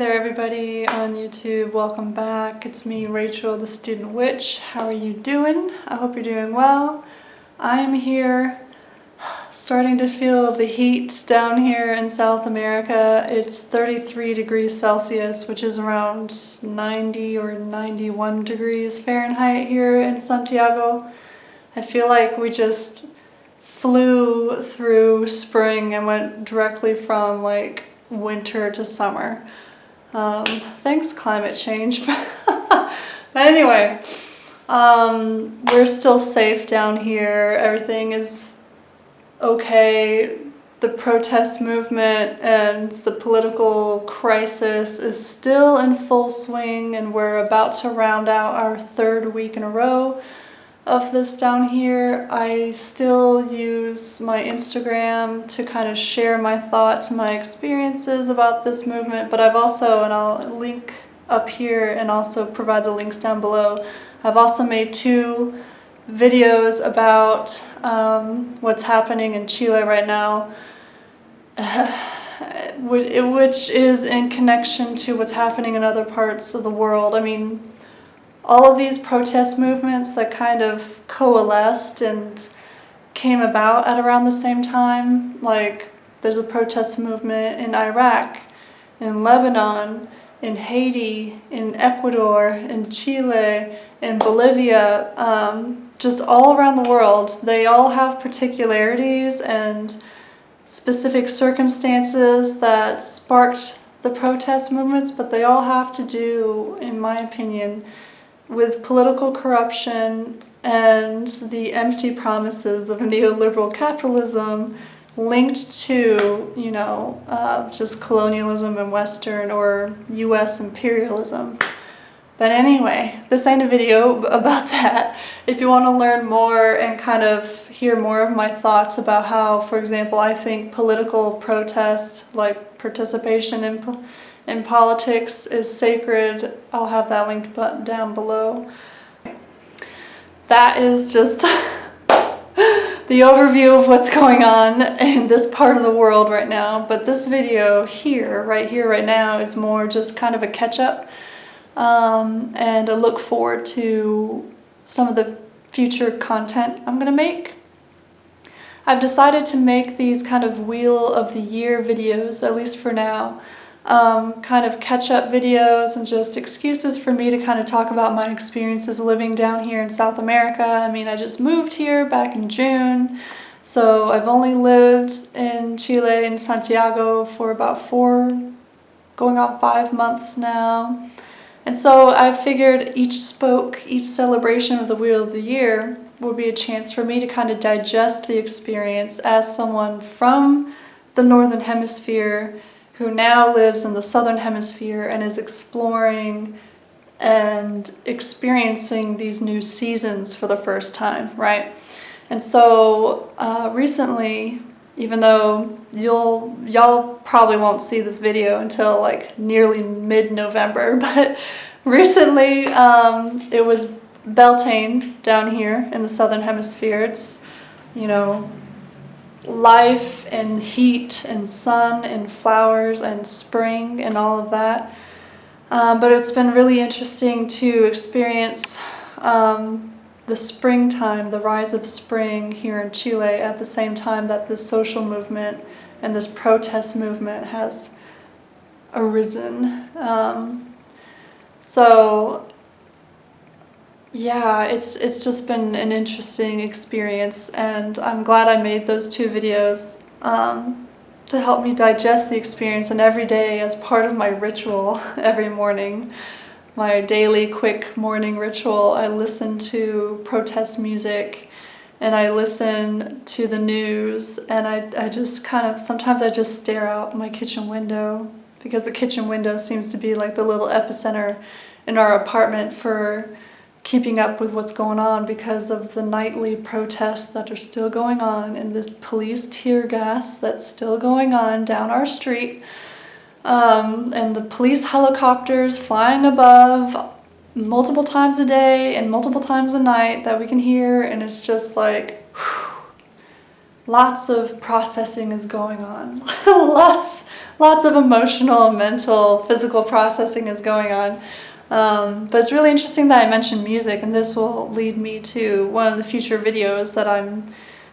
there everybody on YouTube, welcome back. It's me, Rachel, the Student Witch. How are you doing? I hope you're doing well. I'm here starting to feel the heat down here in South America. It's 33 degrees Celsius, which is around 90 or 91 degrees Fahrenheit here in Santiago. I feel like we just flew through spring and went directly from like winter to summer. Thanks climate change. But anyway, we're still safe down here. Everything is okay. The protest movement and the political crisis is still in full swing, and we're about to round out our third week in a row of this down here. I still use my Instagram to kind of share my thoughts, my experiences about this movement, but I've also, and I'll link up here and also provide the links down below, I've also made 2 videos about what's happening in Chile right now, which is in connection to what's happening in other parts of the world. I mean, all of these protest movements that kind of coalesced and came about at around the same time, like there's a protest movement in Iraq, in Lebanon, in Haiti, in Ecuador, in Chile, in Bolivia, just all around the world. They all have particularities and specific circumstances that sparked the protest movements, but they all have to do, in my opinion, with political corruption and the empty promises of neoliberal capitalism linked to, just colonialism and Western or US imperialism. But anyway, this ain't a video about that. If you want to learn more and kind of hear more of my thoughts about how, for example, I think political protest, like participation in politics, is sacred, I'll have that linked down below. That is just the overview of what's going on in this part of the world right now. But this video here, right now, is more just kind of a catch-up and a look forward to some of the future content I'm gonna make. I've decided to make these kind of Wheel of the Year videos, at least for now. Kind of catch-up videos and just excuses for me to kind of talk about my experiences living down here in South America. I mean, I just moved here back in June, so I've only lived in Chile, in Santiago, for about 4, going on 5 months now. And so I figured each celebration of the Wheel of the Year would be a chance for me to kind of digest the experience as someone from the Northern Hemisphere who now lives in the Southern Hemisphere and is exploring and experiencing these new seasons for the first time, right? And so recently, even though y'all probably won't see this video until like nearly mid-November, but recently it was Beltane down here in the Southern Hemisphere. It's, life and heat and sun and flowers and spring and all of that. But it's been really interesting to experience the springtime, the rise of spring here in Chile at the same time that this social movement and this protest movement has arisen. So yeah, it's just been an interesting experience, and I'm glad I made those 2 videos to help me digest the experience. And every day, as part of my ritual, every morning, my daily quick morning ritual, I listen to protest music and I listen to the news, and I just kind of, sometimes I just stare out my kitchen window, because the kitchen window seems to be like the little epicenter in our apartment for keeping up with what's going on because of the nightly protests that are still going on and this police tear gas that's still going on down our street, and the police helicopters flying above multiple times a day and multiple times a night that we can hear, and it's just like, whew, lots of processing is going on. lots of emotional, mental, physical processing is going on. But it's really interesting that I mentioned music, and this will lead me to one of the future videos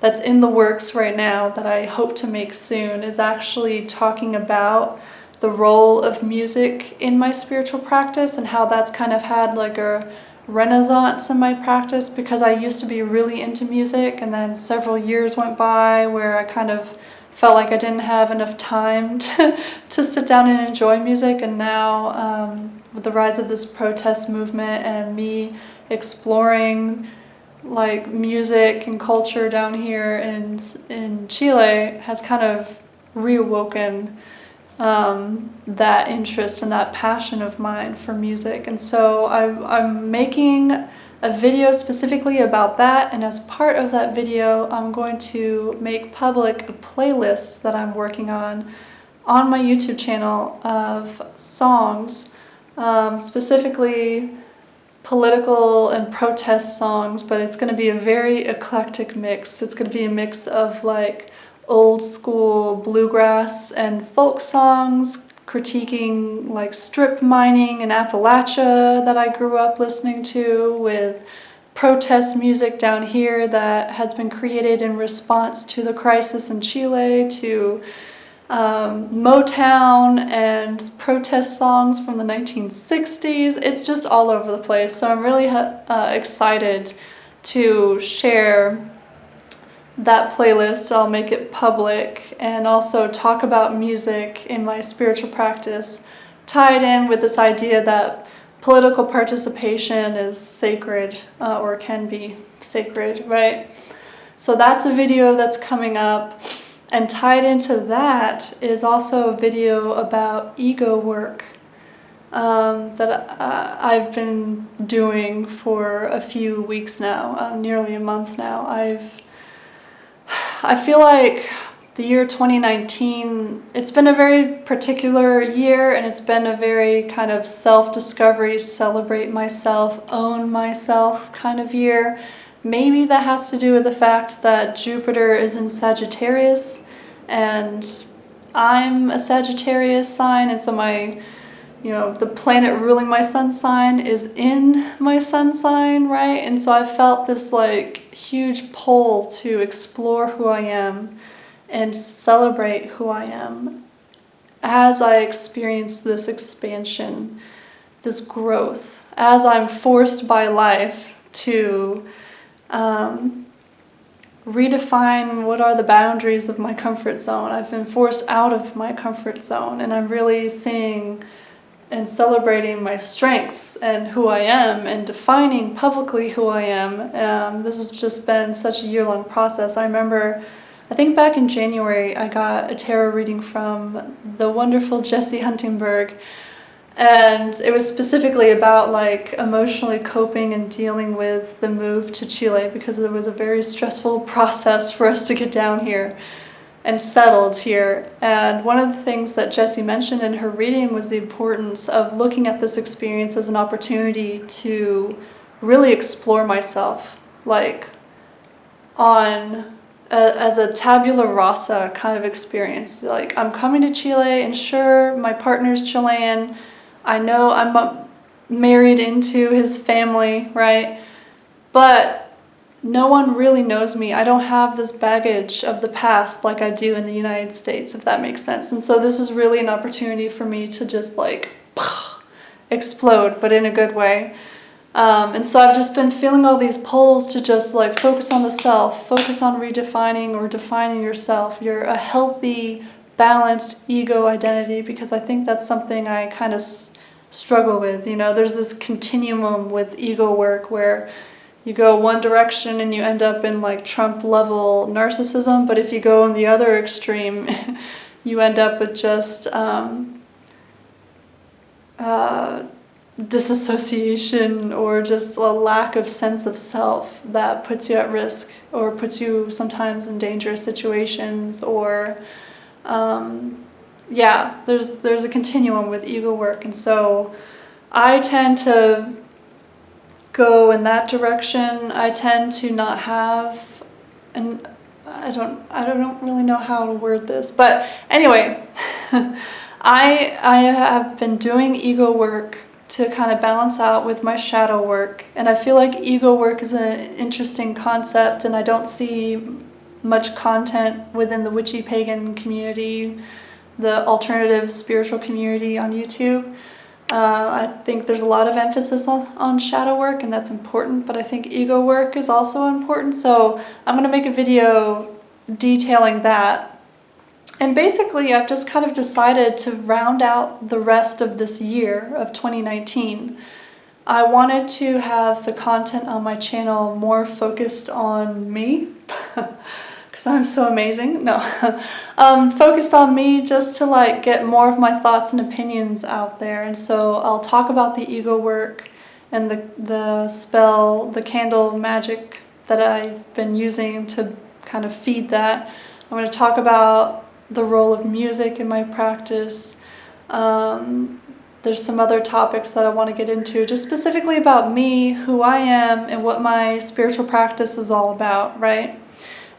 that's in the works right now that I hope to make soon, is actually talking about the role of music in my spiritual practice and how that's kind of had like a renaissance in my practice, because I used to be really into music, and then several years went by where I kind of felt like I didn't have enough time to sit down and enjoy music. And now with the rise of this protest movement and me exploring like music and culture down here in Chile, has kind of reawoken that interest and that passion of mine for music. And so I'm making a video specifically about that, and as part of that video I'm going to make public a playlist that I'm working on my YouTube channel of songs, specifically political and protest songs, but it's going to be a very eclectic mix. It's going to be a mix of like old school bluegrass and folk songs critiquing like strip mining in Appalachia that I grew up listening to, with protest music down here that has been created in response to the crisis in Chile, to Motown and protest songs from the 1960s. It's just all over the place. So I'm really excited to share that playlist. I'll make it public, and also talk about music in my spiritual practice, tied in with this idea that political participation is sacred, or can be sacred, right? So that's a video that's coming up, and tied into that is also a video about ego work that I've been doing for a few weeks now, nearly a month now. I feel like the year 2019, it's been a very particular year, and it's been a very kind of self-discovery, celebrate myself, own myself kind of year. Maybe that has to do with the fact that Jupiter is in Sagittarius, and I'm a Sagittarius sign, and so my, the planet ruling my sun sign is in my sun sign, right? And so I felt this like huge pull to explore who I am and celebrate who I am as I experience this expansion, this growth, as I'm forced by life to redefine what are the boundaries of my comfort zone. I've been forced out of my comfort zone, and I'm really seeing and celebrating my strengths and who I am, and defining publicly who I am. This has just been such a year-long process. I remember, I think back in January, I got a tarot reading from the wonderful Jessie Huntingberg, and it was specifically about like emotionally coping and dealing with the move to Chile, because it was a very stressful process for us to get down here and settled here. And one of the things that Jessie mentioned in her reading was the importance of looking at this experience as an opportunity to really explore myself, like as a tabula rasa kind of experience. Like, I'm coming to Chile, and sure, my partner's Chilean. I know I'm married into his family, right? But no one really knows me. I don't have this baggage of the past like I do in the United States, if that makes sense. And so this is really an opportunity for me to just like explode, but in a good way. And so I've just been feeling all these pulls to just like focus on the self, focus on redefining or defining yourself. You're a healthy, balanced ego identity, because I think that's something I kind of struggle with. There's this continuum with ego work where you go one direction and you end up in like Trump level narcissism, but if you go in the other extreme, you end up with just disassociation, or just a lack of sense of self that puts you at risk, or puts you sometimes in dangerous situations, or there's a continuum with ego work. And so I tend to go in that direction. I tend to not have I don't really know how to word this, but anyway, I have been doing ego work to kind of balance out with my shadow work, and I feel like ego work is an interesting concept, and I don't see much content within the witchy pagan community, the alternative spiritual community on YouTube. I think there's a lot of emphasis on shadow work, and that's important, but I think ego work is also important, so I'm going to make a video detailing that. And basically, I've just kind of decided to round out the rest of this year of 2019. I wanted to have the content on my channel more focused on me, because I'm so amazing. No, focused on me just to like get more of my thoughts and opinions out there. And so I'll talk about the ego work and the spell, the candle magic that I've been using to kind of feed that. I'm going to talk about the role of music in my practice. There's some other topics that I want to get into, just specifically about me, who I am, and what my spiritual practice is all about, right?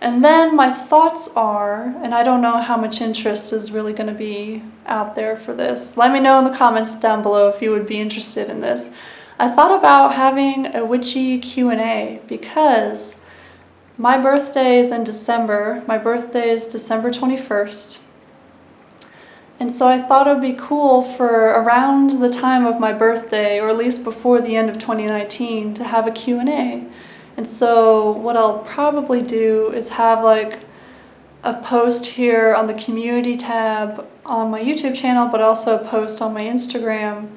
And then my thoughts are, and I don't know how much interest is really going to be out there for this. Let me know in the comments down below if you would be interested in this. I thought about having a witchy Q&A because my birthday is in December. My birthday is December 21st. And so I thought it would be cool for around the time of my birthday, or at least before the end of 2019, to have a Q&A. And so what I'll probably do is have like a post here on the community tab on my YouTube channel, but also a post on my Instagram,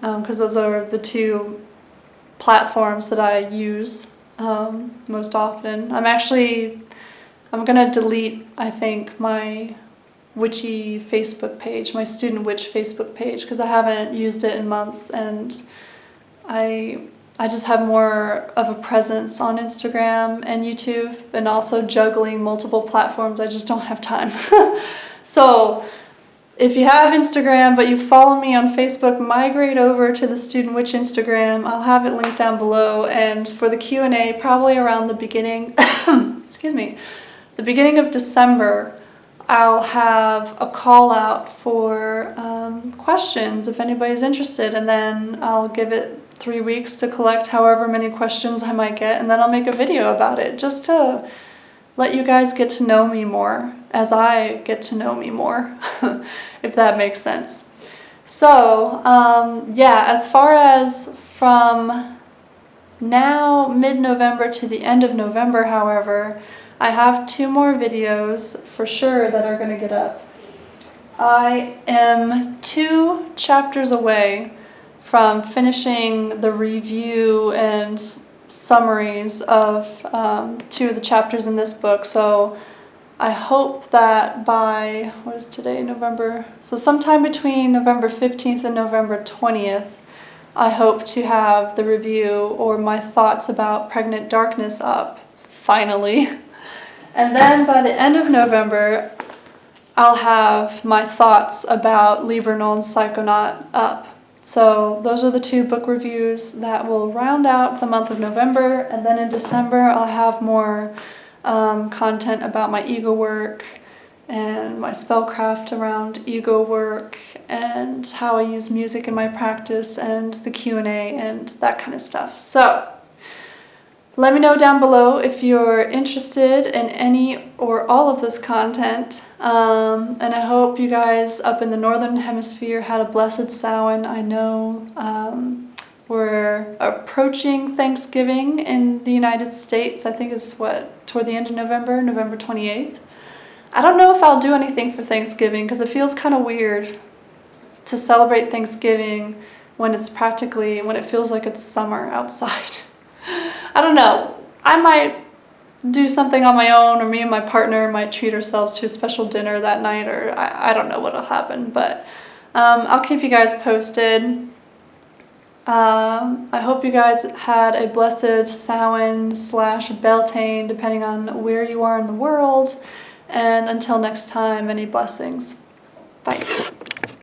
because those are the two platforms that I use most often. I'm gonna delete, I think, my witchy Facebook page, my StudentWitch Facebook page, because I haven't used it in months, and I just have more of a presence on Instagram and YouTube, and also juggling multiple platforms. I just don't have time. So if you have Instagram but you follow me on Facebook, migrate over to the StudentWitch Instagram. I'll have it linked down below. And for the Q&A, probably around the beginning, excuse me, the beginning of December, I'll have a call out for questions if anybody's interested, and then I'll give it 3 weeks to collect however many questions I might get, and then I'll make a video about it just to let you guys get to know me more as I get to know me more, if that makes sense. So, yeah, as far as from now, mid-November to the end of November, however, I have 2 more videos for sure that are going to get up. I am 2 chapters away from finishing the review and summaries of 2 of the chapters in this book, so I hope that by, what is today, November, so sometime between November 15th and November 20th, I hope to have the review or my thoughts about Pregnant Darkness up, finally. And then by the end of November, I'll have my thoughts about Libernal and Psychonaut up. So those are the 2 book reviews that will round out the month of November, and then in December I'll have more content about my ego work and my spellcraft around ego work and how I use music in my practice and the Q&A and that kind of stuff. So let me know down below if you're interested in any or all of this content, and I hope you guys up in the Northern Hemisphere had a blessed Samhain. I know we're approaching Thanksgiving in the United States. I think it's toward the end of November, November 28th. I don't know if I'll do anything for Thanksgiving because it feels kind of weird to celebrate Thanksgiving when it feels like it's summer outside. I don't know. I might do something on my own, or me and my partner might treat ourselves to a special dinner that night, or I don't know what'll happen, but I'll keep you guys posted. I hope you guys had a blessed Samhain / Beltane, depending on where you are in the world, and until next time, many blessings. Bye.